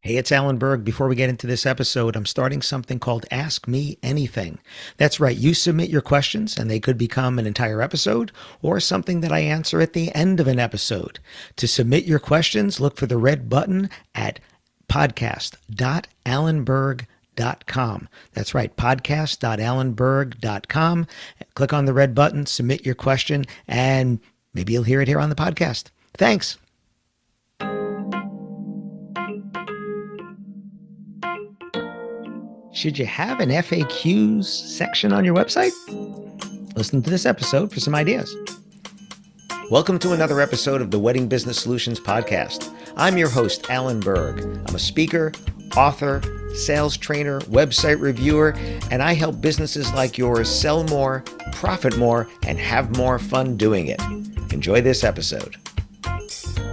Hey, it's Alan Berg. Before we get into this episode, I'm starting something called Ask Me Anything. That's right. You submit your questions and they could become an entire episode or something that I answer at the end of an episode. To submit your questions, look for the red button at podcast.alanberg.com. That's right, podcast.alanberg.com. Click on the red button, submit your question, and maybe you'll hear it here on the podcast. Thanks. Should you have an FAQs section on your website? Listen to this episode for some ideas. Welcome to another episode of the Wedding Business Solutions Podcast. I'm your host, Alan Berg. I'm a speaker, author, sales trainer, website reviewer, and I help businesses like yours sell more, profit more, and have more fun doing it. Enjoy this episode.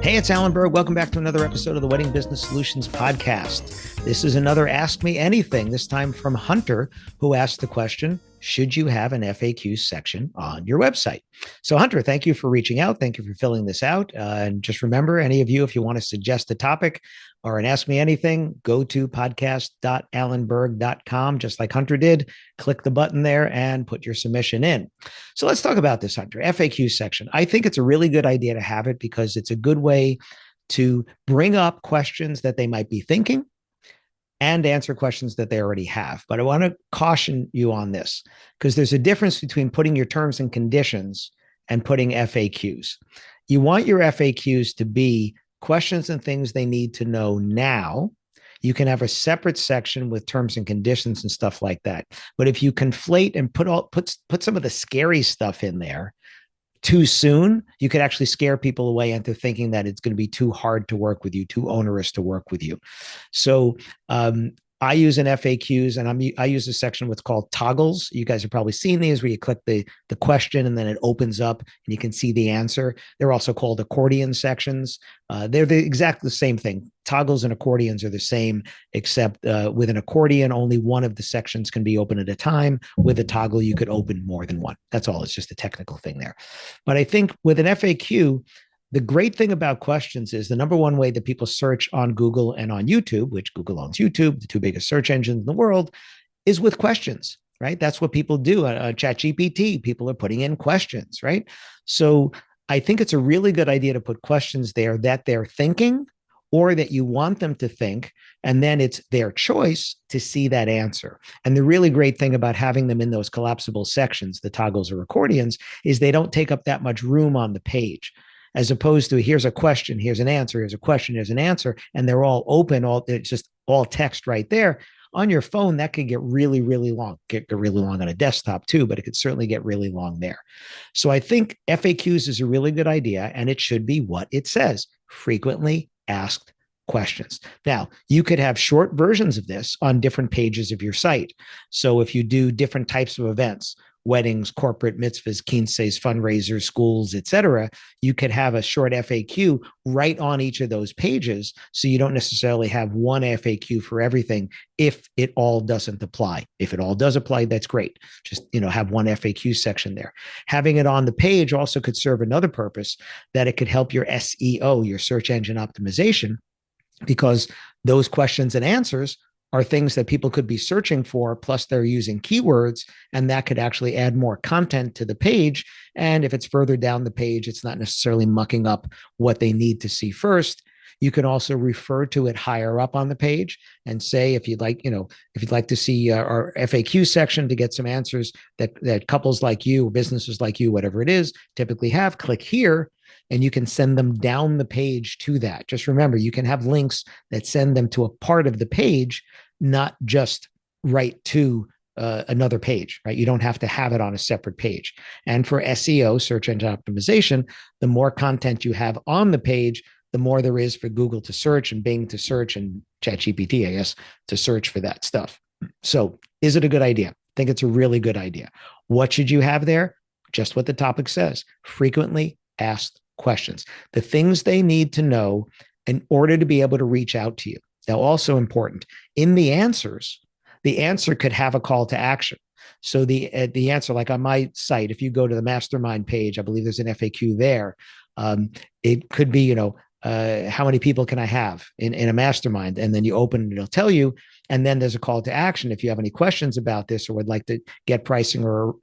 Hey, it's Alan Berg. Welcome back to another episode of the Wedding Business Solutions Podcast. This is another Ask Me Anything, this time from Hunter, who asked the question, should you have an FAQ section on your website? So Hunter, thank you for reaching out. Thank you for filling this out. And just remember, any of you, if you want to suggest a topic or an Ask Me Anything, go to podcast.alanberg.com, just like Hunter did. Click the button there and put your submission in. So let's talk about this, Hunter, FAQ section. I think it's a really good idea to have it because it's a good way to bring up questions that they might be thinking and answer questions that they already have. But I want to caution you on this because there's a difference between putting your terms and conditions and putting FAQs. You want your FAQs to be questions and things they need to know now. You can have a separate section with terms and conditions and stuff like that. But if you conflate and put some of the scary stuff in there too soon, you could actually scare people away into thinking that it's going to be too hard to work with you, too onerous to work with you. So I use an FAQs and I use a section what's called toggles. You guys have probably seen these where you click the question and then it opens up and you can see the answer. They're also called accordion sections. They're exactly the same thing. Toggles and accordions are the same, except with an accordion, only one of the sections can be open at a time. With a toggle, you could open more than one. That's all. It's just a technical thing there. But I think with an FAQ, the great thing about questions is the number one way that people search on Google and on YouTube, which Google owns YouTube, the two biggest search engines in the world, is with questions, right? That's what people do. ChatGPT, people are putting in questions, right? So I think it's a really good idea to put questions there that they're thinking or that you want them to think, and then it's their choice to see that answer. And the really great thing about having them in those collapsible sections, the toggles or accordions, is they don't take up that much room on the page, as opposed to here's a question, here's an answer, here's a question, here's an answer, and they're all open, it's just all text right there. On your phone, that could get really, really long, get really long on a desktop too, but it could certainly get really long there. So I think FAQs is a really good idea, and it should be what it says, frequently asked questions. Now, you could have short versions of this on different pages of your site. So if you do different types of events, weddings, corporate mitzvahs, quinces, fundraisers, schools, etc., you could have a short FAQ right on each of those pages. So you don't necessarily have one FAQ for everything if it all doesn't apply. If it all does apply, that's great. Just, have one FAQ section there. Having it on the page also could serve another purpose, that it could help your SEO, your search engine optimization, because those questions and answers are things that people could be searching for, plus they're using keywords, and that could actually add more content to the page. And if it's further down the page, it's not necessarily mucking up what they need to see first. You can also refer to it higher up on the page and say, if you'd like to see our FAQ section to get some answers that couples like you, businesses like you, whatever it is, typically have, click here. And you can send them down the page to that. Just remember, you can have links that send them to a part of the page, not just right to another page, right? You don't have to have it on a separate page. And for SEO, search engine optimization, the more content you have on the page, the more there is for Google to search and Bing to search and ChatGPT, I guess, to search for that stuff. So is it a good idea? I think it's a really good idea. What should you have there? Just what the topic says. Frequently asked questions, the things they need to know in order to be able to reach out to you. Now, also important, in the answers, the answer could have a call to action. So the answer, like on my site, if you go to the mastermind page, I believe there's an FAQ there. It could be, how many people can I have in a mastermind? And then you open it, it'll tell you. And then there's a call to action. If you have any questions about this or would like to get pricing or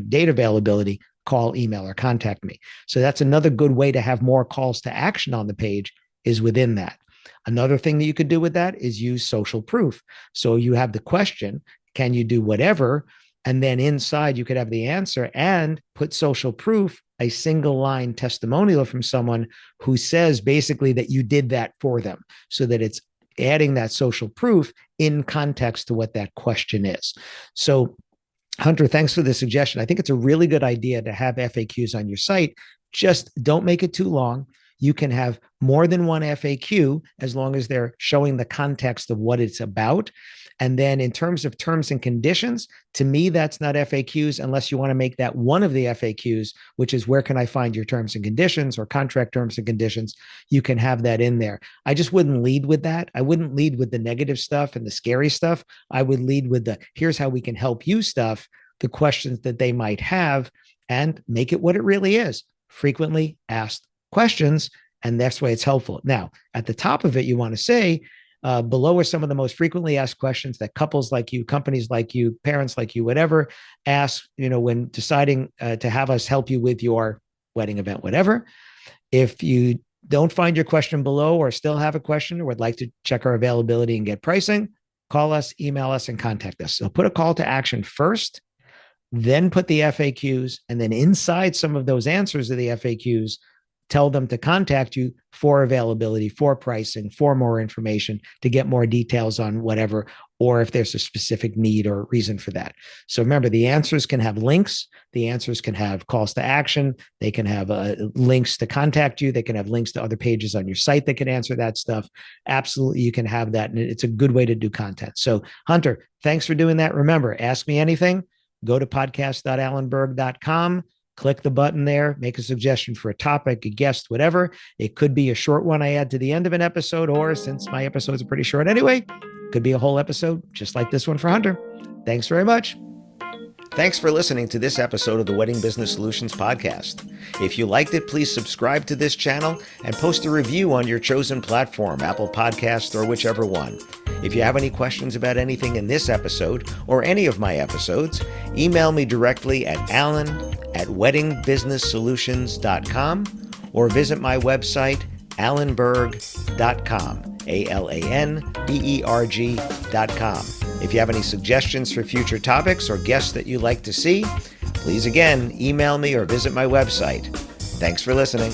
data availability, call, email, or contact me. So that's another good way to have more calls to action on the page is within that. Another thing that you could do with that is use social proof. So you have the question, can you do whatever? And then inside you could have the answer and put social proof, a single line testimonial from someone who says basically that you did that for them, so that it's adding that social proof in context to what that question is. So Hunter, thanks for the suggestion. I think it's a really good idea to have FAQs on your site. Just don't make it too long. You can have more than one FAQ as long as they're showing the context of what it's about. And then in terms of terms and conditions, to me, that's not FAQs unless you want to make that one of the FAQs, which is where can I find your terms and conditions or contract terms and conditions? You can have that in there. I just wouldn't lead with that. I wouldn't lead with the negative stuff and the scary stuff. I would lead with the here's how we can help you stuff, the questions that they might have, and make it what it really is: frequently asked questions. And that's why it's helpful. Now, at the top of it, you want to say, below are some of the most frequently asked questions that couples like you, companies like you, parents like you, whatever, ask, when deciding to have us help you with your wedding event, whatever. If you don't find your question below or still have a question or would like to check our availability and get pricing, call us, email us, and contact us. So put a call to action first, then put the FAQs, and then inside some of those answers of the FAQs, tell them to contact you for availability, for pricing, for more information, to get more details on whatever, or if there's a specific need or reason for that. So remember, the answers can have links. The answers can have calls to action. They can have links to contact you. They can have links to other pages on your site that can answer that stuff. Absolutely, you can have that. And it's a good way to do content. So Hunter, thanks for doing that. Remember, ask me anything. Go to podcast.alanberg.com. Click the button there, make a suggestion for a topic, a guest, whatever. It could be a short one I add to the end of an episode, or since my episodes are pretty short anyway, could be a whole episode, just like this one for Hunter. Thanks very much. Thanks for listening to this episode of the Wedding Business Solutions Podcast. If you liked it, please subscribe to this channel and post a review on your chosen platform, Apple Podcasts or whichever one. If you have any questions about anything in this episode or any of my episodes, email me directly at alan@weddingbusinesssolutions.com or visit my website, alanberg.com, alanberg.com. If you have any suggestions for future topics or guests that you'd like to see, please again, email me or visit my website. Thanks for listening.